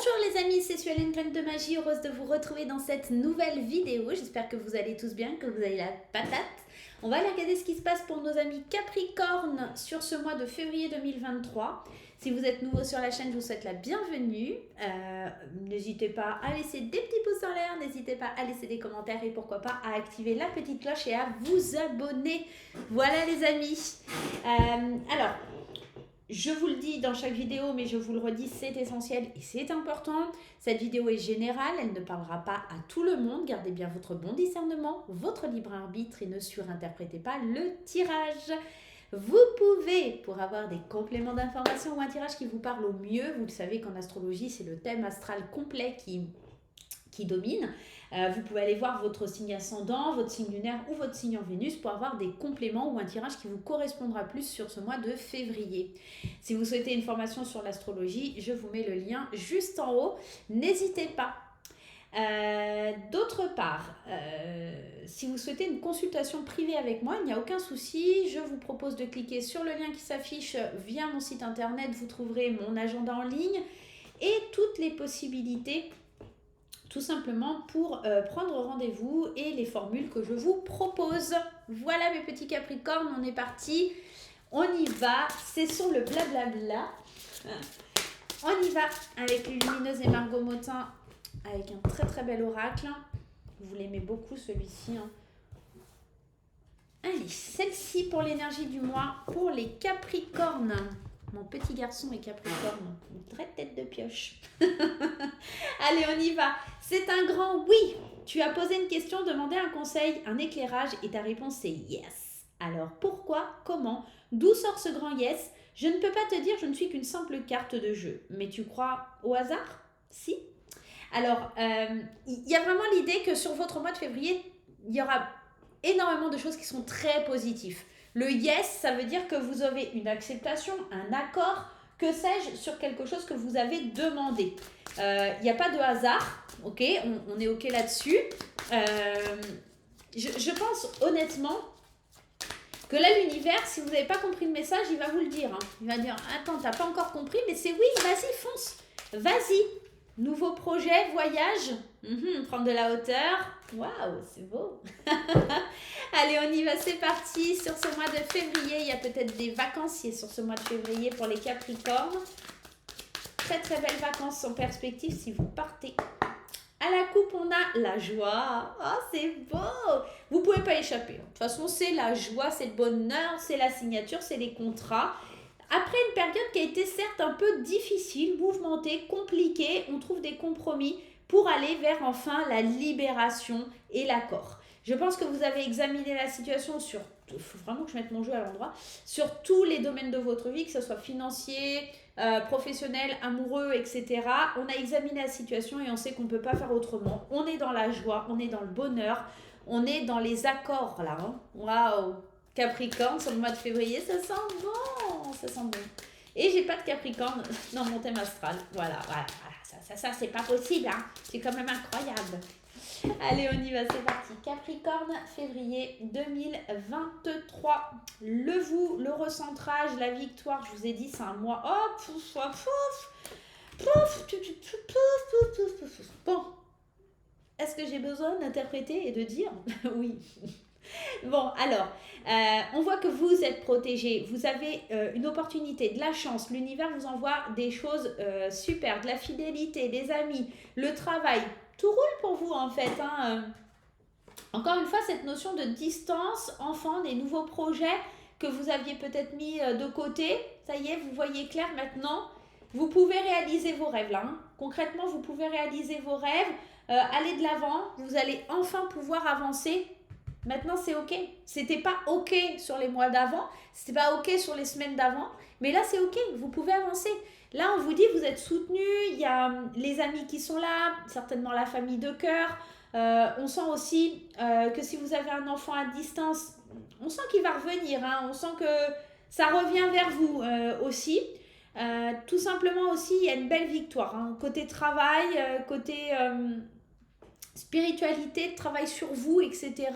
Bonjour les amis, c'est Suelen Graine de Magie, heureuse de vous retrouver dans cette nouvelle vidéo. J'espère que vous allez tous bien, que vous avez la patate. On va aller regarder ce qui se passe pour nos amis Capricorne sur ce mois de février 2023. Si vous êtes nouveau sur la chaîne, je vous souhaite la bienvenue. N'hésitez pas à laisser des petits pouces en l'air, n'hésitez pas à laisser des commentaires et pourquoi pas à activer la petite cloche et à vous abonner. Voilà les amis. Alors, je vous le dis dans chaque vidéo, mais je vous le redis, c'est essentiel et c'est important. Cette vidéo est générale, elle ne parlera pas à tout le monde. Gardez bien votre bon discernement, votre libre arbitre et ne surinterprétez pas le tirage. Vous pouvez, pour avoir des compléments d'information ou un tirage qui vous parle au mieux, vous le savez qu'en astrologie, c'est le thème astral complet qui domine. Vous pouvez aller voir votre signe ascendant, votre signe lunaire ou votre signe en Vénus pour avoir des compléments ou un tirage qui vous correspondra plus sur ce mois de février. Si vous souhaitez une formation sur l'astrologie, je vous mets le lien juste en haut. N'hésitez pas. D'autre part, si vous souhaitez une consultation privée avec moi, il n'y a aucun souci. Je vous propose de cliquer sur le lien qui s'affiche via mon site internet. Vous trouverez mon agenda en ligne et toutes les possibilités tout simplement pour prendre rendez-vous et les formules que je vous propose. Voilà mes petits Capricornes, on est parti. On y va, cessons le blablabla. On y va avec Lumineuse et Margot Motin avec un très très bel oracle. Vous l'aimez beaucoup celui-ci. Allez, celle-ci pour l'énergie du mois, pour les Capricornes. Mon petit garçon est Capricorne, une vraie tête de pioche. Allez, on y va. C'est un grand oui. Tu as posé une question, demandé un conseil, un éclairage et ta réponse c'est yes. Alors pourquoi, comment, d'où sort ce grand yes? Je ne peux pas te dire, je ne suis qu'une simple carte de jeu. Mais tu crois au hasard? Si. Alors, il y a vraiment l'idée que sur votre mois de février, il y aura énormément de choses qui sont très positives. Le yes, ça veut dire que vous avez une acceptation, un accord, que sais-je, sur quelque chose que vous avez demandé. Il n'y a pas de hasard, ok, on est ok là-dessus. Je pense honnêtement que là, l'univers, si vous n'avez pas compris le message, il va vous le dire. Il va dire, attends, t'as pas encore compris, mais c'est oui, vas-y, fonce, vas-y. Nouveau projet, voyage, prendre de la hauteur. Waouh, c'est beau. Allez, on y va, c'est parti. Sur ce mois de février, il y a peut-être des vacanciers sur ce mois de février pour les Capricornes. Très très belles vacances en perspective si vous partez. À la coupe, on a la joie. Oh, c'est beau. Vous ne pouvez pas échapper. De toute façon, c'est la joie, c'est le bonheur, c'est la signature, c'est les contrats. Après une période qui a été certes un peu difficile, mouvementée, compliquée, on trouve des compromis pour aller vers enfin la libération et l'accord. Je pense que vous avez examiné la situation sur, il faut vraiment que je mette mon jeu à l'endroit, sur tous les domaines de votre vie, que ce soit financier, professionnel, amoureux, etc. On a examiné la situation et on sait qu'on ne peut pas faire autrement. On est dans la joie, on est dans le bonheur, on est dans les accords là. Waouh! Capricorne sur le mois de février, ça sent bon, ça sent bon. Et j'ai pas de Capricorne dans mon thème astral. Voilà. Ça c'est pas possible, hein. C'est quand même incroyable. Allez, on y va, c'est parti. Capricorne, février 2023. Le vous, le recentrage, la victoire, je vous ai dit, c'est un mois. Oh, pouf, pouf. Bon, est-ce que j'ai besoin d'interpréter et de dire? Oui. Bon, alors, on voit que vous êtes protégé, vous avez une opportunité, de la chance, l'univers vous envoie des choses super, de la fidélité, des amis, le travail, tout roule pour vous en fait. Encore une fois, cette notion de distance, enfant, des nouveaux projets que vous aviez peut-être mis de côté, ça y est, vous voyez clair maintenant, vous pouvez réaliser vos rêves là. Concrètement, vous pouvez réaliser vos rêves, aller de l'avant, vous allez enfin pouvoir avancer. Maintenant, c'est OK. C'était pas OK sur les mois d'avant, c'était pas OK sur les semaines d'avant, mais là, c'est OK. Vous pouvez avancer. Là, on vous dit, vous êtes soutenu. Il y a les amis qui sont là, certainement la famille de cœur. On sent aussi que si vous avez un enfant à distance, on sent qu'il va revenir. On sent que ça revient vers vous aussi. Tout simplement aussi, il y a une belle victoire. Côté travail, côté spiritualité, travail sur vous, etc.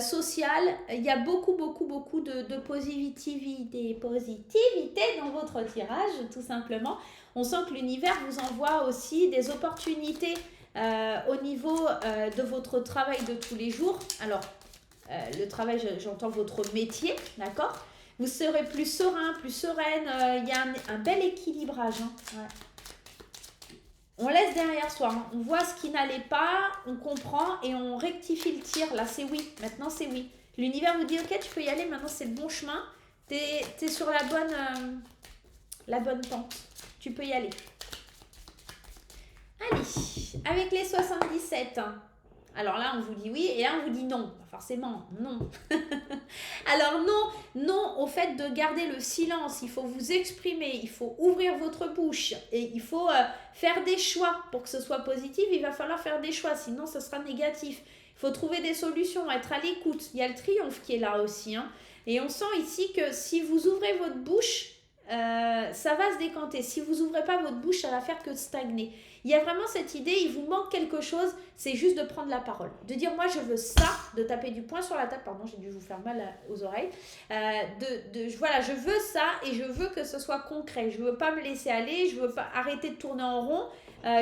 Social, il y a beaucoup de positivité dans votre tirage, tout simplement. On sent que l'univers vous envoie aussi des opportunités au niveau de votre travail de tous les jours. Alors, le travail, j'entends votre métier, d'accord? Vous serez plus serein, plus sereine. Il y a un bel équilibrage. Hein. Ouais. On laisse derrière soi. Hein. On voit ce qui n'allait pas, on comprend et on rectifie le tir. Là, c'est oui. Maintenant, c'est oui. L'univers vous dit, ok, tu peux y aller. Maintenant, c'est le bon chemin. T'es sur la bonne pente. Tu peux y aller. Allez, avec les 77. Hein. Alors là, on vous dit oui et là, on vous dit non. Forcément, non. Alors non au fait de garder le silence. Il faut vous exprimer, il faut ouvrir votre bouche et il faut faire des choix. Pour que ce soit positif, il va falloir faire des choix, sinon ce sera négatif. Il faut trouver des solutions, être à l'écoute. Il y a le triomphe qui est là aussi. Hein. Et on sent ici que si vous ouvrez votre bouche, ça va se décanter. Si vous n'ouvrez pas votre bouche, ça va faire que stagner. Il y a vraiment cette idée, il vous manque quelque chose, c'est juste de prendre la parole. De dire, moi, je veux ça, de taper du poing sur la table, pardon, j'ai dû vous faire mal aux oreilles. Voilà, je veux ça et je veux que ce soit concret. Je ne veux pas me laisser aller, je ne veux pas arrêter de tourner en rond.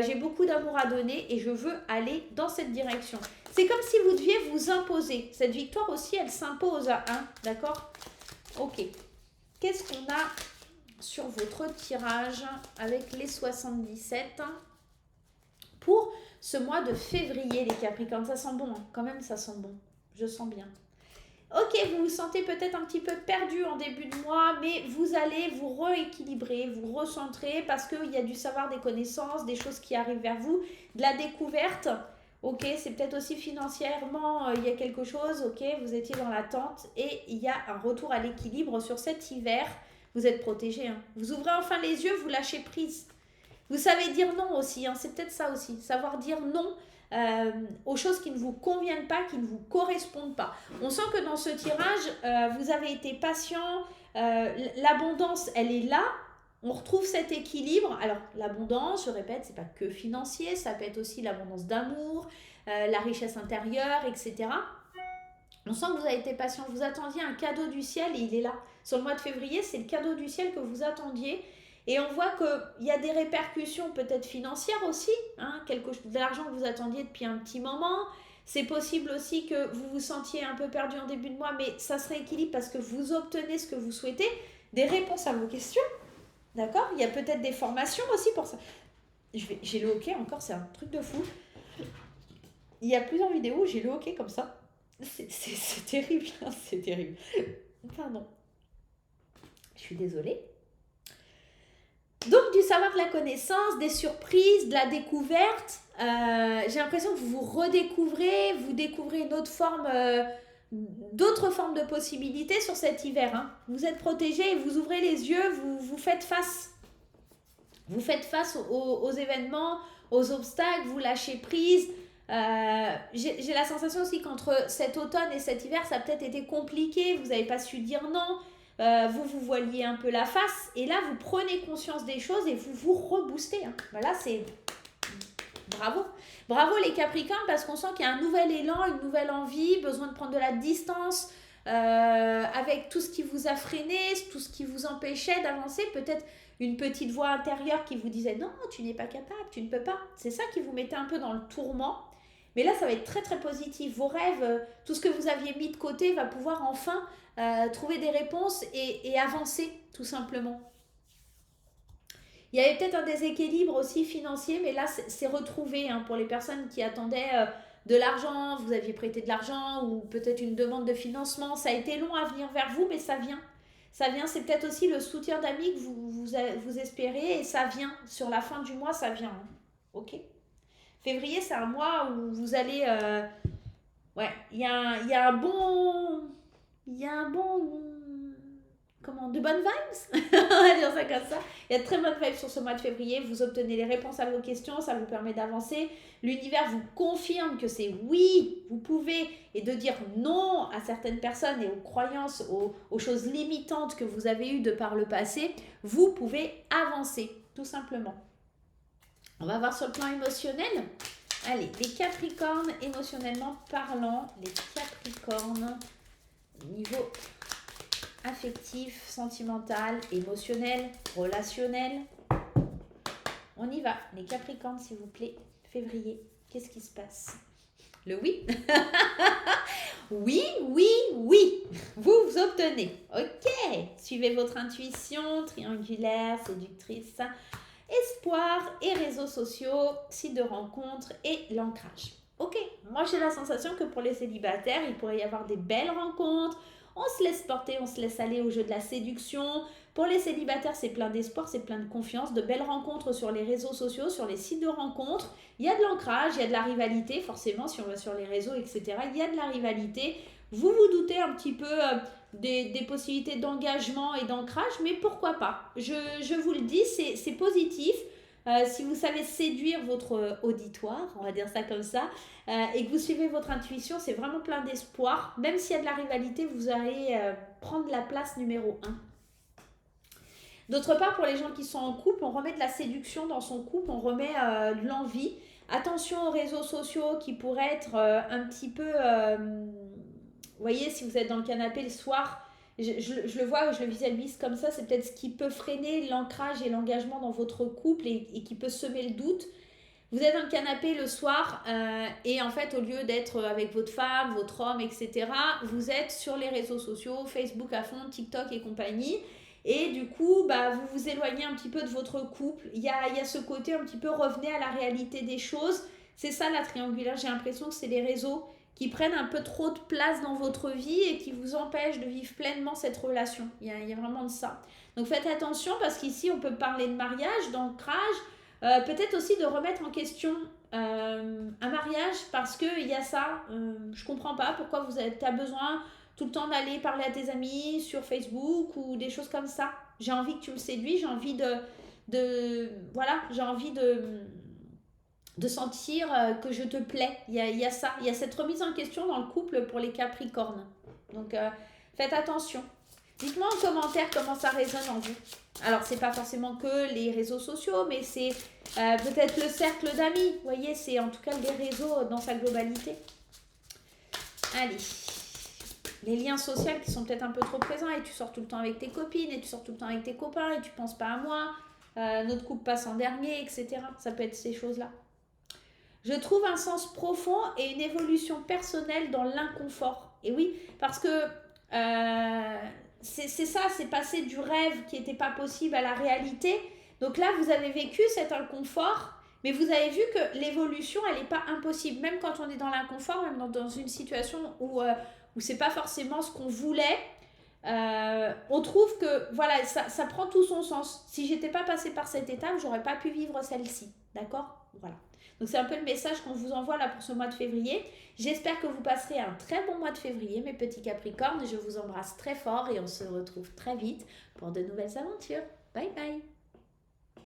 J'ai beaucoup d'amour à donner et je veux aller dans cette direction. C'est comme si vous deviez vous imposer. Cette victoire aussi, elle s'impose à un, d'accord? Ok. Qu'est-ce qu'on a sur votre tirage avec les 77 pour ce mois de février, les Capricornes? Ça sent bon, hein. Quand même, ça sent bon. Je sens bien. Ok, vous vous sentez peut-être un petit peu perdu en début de mois, mais vous allez vous rééquilibrer, vous recentrer parce qu'il y a du savoir, des connaissances, des choses qui arrivent vers vous, de la découverte. Ok, c'est peut-être aussi financièrement, il y a quelque chose, ok, vous étiez dans l'attente et il y a un retour à l'équilibre sur cet hiver. Vous êtes protégé. Hein. Vous ouvrez enfin les yeux, vous lâchez prise. Vous savez dire non aussi, hein, c'est peut-être ça aussi. Savoir dire non aux choses qui ne vous conviennent pas, qui ne vous correspondent pas. On sent que dans ce tirage, vous avez été patient. L'abondance, elle est là. On retrouve cet équilibre. Alors, l'abondance, je répète, c'est pas que financier, ça peut être aussi l'abondance d'amour, la richesse intérieure, etc. On sent que vous avez été patient, vous attendiez un cadeau du ciel et il est là. Sur le mois de février, c'est le cadeau du ciel que vous attendiez. Et on voit qu'il y a des répercussions peut-être financières aussi, hein, de l'argent que vous attendiez depuis un petit moment. C'est possible aussi que vous vous sentiez un peu perdu en début de mois, mais ça se rééquilibre parce que vous obtenez ce que vous souhaitez, des réponses à vos questions. D'accord? Il y a peut-être des formations aussi pour ça. J'ai le hockey encore, c'est un truc de fou. Il y a plusieurs vidéos où j'ai le hockey comme ça. C'est terrible, hein, c'est terrible. Pardon. Je suis désolée. Donc, du savoir, de la connaissance, des surprises, de la découverte. J'ai l'impression que vous vous redécouvrez, vous découvrez une autre forme, d'autres formes de possibilités sur cet hiver. Hein. Vous êtes protégé, vous ouvrez les yeux, vous faites face. Vous faites face aux événements, aux obstacles, vous lâchez prise. J'ai la sensation aussi qu'entre cet automne et cet hiver, ça a peut-être été compliqué, vous n'avez pas su dire non, vous voiliez un peu la face, et là vous prenez conscience des choses et vous vous reboostez. Hein. Voilà, c'est bravo. Bravo les Capricornes, parce qu'on sent qu'il y a un nouvel élan, une nouvelle envie, besoin de prendre de la distance avec tout ce qui vous a freiné, tout ce qui vous empêchait d'avancer, peut-être une petite voix intérieure qui vous disait non, tu n'es pas capable, tu ne peux pas. C'est ça qui vous mettait un peu dans le tourment. Mais là, ça va être très très positif. Vos rêves, tout ce que vous aviez mis de côté va pouvoir enfin trouver des réponses et avancer tout simplement. Il y avait peut-être un déséquilibre aussi financier, mais là, c'est retrouvé hein, pour les personnes qui attendaient de l'argent, vous aviez prêté de l'argent ou peut-être une demande de financement. Ça a été long à venir vers vous, mais ça vient. Ça vient, c'est peut-être aussi le soutien d'amis que vous espérez et ça vient. Sur la fin du mois, ça vient. Hein. Ok. Février, c'est un mois où vous allez... ouais, il y a un bon... Comment? De bonnes vibes. On va dire ça comme ça. Il y a de très bonnes vibes sur ce mois de février. Vous obtenez les réponses à vos questions. Ça vous permet d'avancer. L'univers vous confirme que c'est oui, vous pouvez. Et de dire non à certaines personnes et aux croyances, aux choses limitantes que vous avez eues de par le passé. Vous pouvez avancer, tout simplement. On va voir sur le plan émotionnel. Allez, les Capricornes, émotionnellement parlant. Les Capricornes, niveau affectif, sentimental, émotionnel, relationnel. on y va. Les Capricornes, s'il vous plaît. Février, qu'est-ce qui se passe? Le oui. Oui, oui, oui. Vous obtenez. Ok. Suivez votre intuition, triangulaire, séductrice, espoir et réseaux sociaux, site de rencontre et l'ancrage. Ok. Moi, j'ai la sensation que pour les célibataires, il pourrait y avoir des belles rencontres. On se laisse porter, on se laisse aller au jeu de la séduction. Pour les célibataires, c'est plein d'espoir, c'est plein de confiance, de belles rencontres sur les réseaux sociaux, sur les sites de rencontres. Il y a de l'ancrage, il y a de la rivalité, forcément, si on va sur les réseaux, etc. Il y a de la rivalité. Vous vous doutez un petit peu des possibilités d'engagement et d'ancrage, mais pourquoi pas? Je vous le dis, c'est positif. Si vous savez séduire votre auditoire, on va dire ça comme ça, et que vous suivez votre intuition, c'est vraiment plein d'espoir. Même s'il y a de la rivalité, vous allez prendre la place numéro 1. D'autre part, pour les gens qui sont en couple, on remet de la séduction dans son couple, on remet de l'envie. Attention aux réseaux sociaux qui pourraient être un petit peu... vous voyez, si vous êtes dans le canapé le soir, je le vois, je le visualise comme ça, c'est peut-être ce qui peut freiner l'ancrage et l'engagement dans votre couple et qui peut semer le doute. Vous êtes dans le canapé le soir et en fait, au lieu d'être avec votre femme, votre homme, etc., vous êtes sur les réseaux sociaux, Facebook à fond, TikTok et compagnie. Et du coup, vous vous éloignez un petit peu de votre couple. Il y a ce côté un petit peu revenez à la réalité des choses. C'est ça la triangulaire. J'ai l'impression que c'est les réseaux qui prennent un peu trop de place dans votre vie et qui vous empêchent de vivre pleinement cette relation. Il y a vraiment de ça. Donc faites attention parce qu'ici, on peut parler de mariage, d'ancrage, peut-être aussi de remettre en question un mariage parce qu'il y a ça. Je comprends pas pourquoi tu as besoin tout le temps d'aller parler à tes amis sur Facebook ou des choses comme ça. J'ai envie que tu me séduis, j'ai envie j'ai envie de sentir que je te plais. Il y a ça, il y a cette remise en question dans le couple pour les Capricornes. Donc faites attention. Dites-moi en commentaire comment ça résonne en vous. Alors c'est pas forcément que les réseaux sociaux, mais c'est peut-être le cercle d'amis. Vous voyez, c'est en tout cas les réseaux dans sa globalité. Allez. Les liens sociaux qui sont peut-être un peu trop présents et tu sors tout le temps avec tes copines et tu sors tout le temps avec tes copains et tu penses pas à moi, notre couple passe en dernier, etc. Ça peut être ces choses-là. Je trouve un sens profond et une évolution personnelle dans l'inconfort. Et oui, parce que c'est ça, c'est passer du rêve qui n'était pas possible à la réalité. Donc là, vous avez vécu cet inconfort, mais vous avez vu que l'évolution, elle n'est pas impossible. Même quand on est dans l'inconfort, même dans une situation où c'est pas forcément ce qu'on voulait, on trouve que voilà, ça prend tout son sens. Si j'étais pas passée par cette étape, j'aurais pas pu vivre celle-ci. D'accord? Voilà. Donc c'est un peu le message qu'on vous envoie là pour ce mois de février. J'espère que vous passerez un très bon mois de février, mes petits Capricornes. Je vous embrasse très fort et on se retrouve très vite pour de nouvelles aventures. Bye bye!